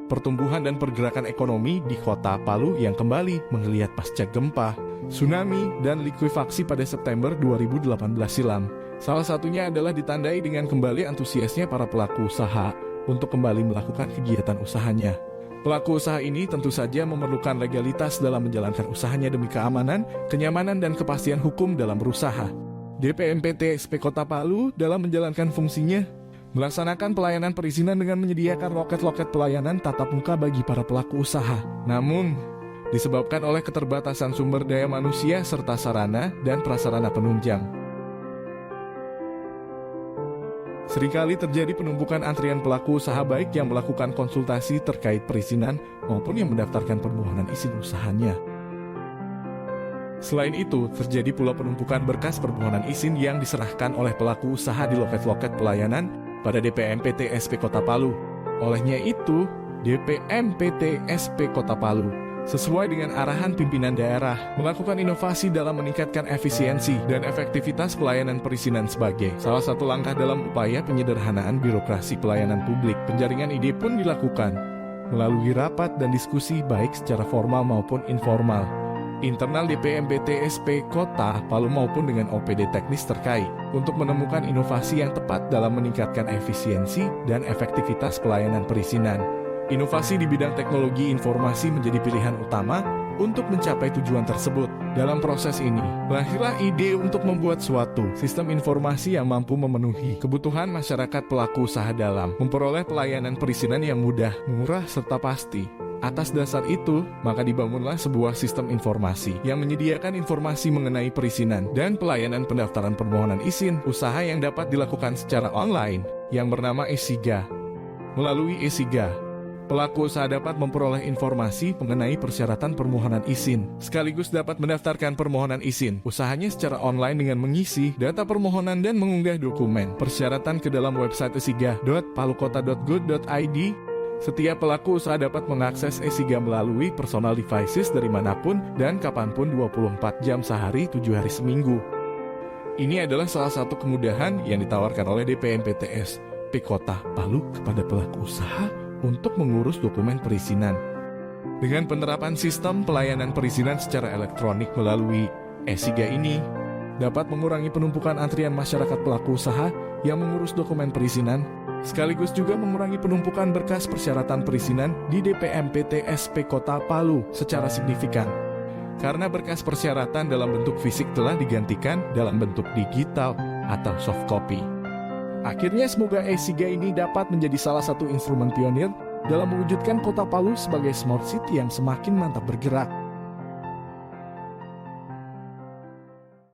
pertumbuhan dan pergerakan ekonomi di kota Palu yang kembali menggeliat pasca gempa, tsunami, dan likuifaksi pada September 2018 silam. Salah satunya adalah ditandai dengan kembali antusiasnya para pelaku usaha untuk kembali melakukan kegiatan usahanya. Pelaku usaha ini tentu saja memerlukan legalitas dalam menjalankan usahanya demi keamanan, kenyamanan, dan kepastian hukum dalam berusaha. DPMPT SP Kota Palu dalam menjalankan fungsinya melaksanakan pelayanan perizinan dengan menyediakan loket-loket pelayanan tatap muka bagi para pelaku usaha. Namun, disebabkan oleh keterbatasan sumber daya manusia serta sarana dan prasarana penunjang, seringkali terjadi penumpukan antrian pelaku usaha baik yang melakukan konsultasi terkait perizinan maupun yang mendaftarkan permohonan izin usahanya. Selain itu, terjadi pula penumpukan berkas permohonan izin yang diserahkan oleh pelaku usaha di loket-loket pelayanan pada DPMPT SP Kota Palu. Olehnya itu, DPMPT SP Kota Palu sesuai dengan arahan pimpinan daerah, melakukan inovasi dalam meningkatkan efisiensi dan efektivitas pelayanan perizinan sebagai salah satu langkah dalam upaya penyederhanaan birokrasi pelayanan publik. Penjaringan ide pun dilakukan melalui rapat dan diskusi baik secara formal maupun informal, internal DPMPT SP Kota Palu maupun dengan OPD teknis terkait, untuk menemukan inovasi yang tepat dalam meningkatkan efisiensi dan efektivitas pelayanan perizinan. Inovasi di bidang teknologi informasi menjadi pilihan utama untuk mencapai tujuan tersebut. Dalam proses ini, lahirlah ide untuk membuat suatu sistem informasi yang mampu memenuhi kebutuhan masyarakat pelaku usaha dalam memperoleh pelayanan perizinan yang mudah, murah, serta pasti. Atas dasar itu, maka dibangunlah sebuah sistem informasi yang menyediakan informasi mengenai perizinan dan pelayanan pendaftaran permohonan izin usaha yang dapat dilakukan secara online, yang bernama e-Siga. Melalui e-Siga, pelaku usaha dapat memperoleh informasi mengenai persyaratan permohonan izin, sekaligus dapat mendaftarkan permohonan izin usahanya secara online dengan mengisi data permohonan dan mengunggah dokumen persyaratan ke dalam website esiga.palukota.go.id. Setiap pelaku usaha dapat mengakses e-Siga melalui personal devices dari manapun dan kapanpun 24 jam sehari, 7 hari seminggu. Ini adalah salah satu kemudahan yang ditawarkan oleh DPMPTS SP Kota Palu kepada pelaku usaha untuk mengurus dokumen perizinan. Dengan penerapan sistem pelayanan perizinan secara elektronik melalui e-Siga ini, dapat mengurangi penumpukan antrian masyarakat pelaku usaha yang mengurus dokumen perizinan, sekaligus juga mengurangi penumpukan berkas persyaratan perizinan di DPMPT SP Kota Palu secara signifikan. Karena berkas persyaratan dalam bentuk fisik telah digantikan dalam bentuk digital atau soft copy. Akhirnya semoga e-Siga ini dapat menjadi salah satu instrumen pionir dalam mewujudkan Kota Palu sebagai smart city yang semakin mantap bergerak.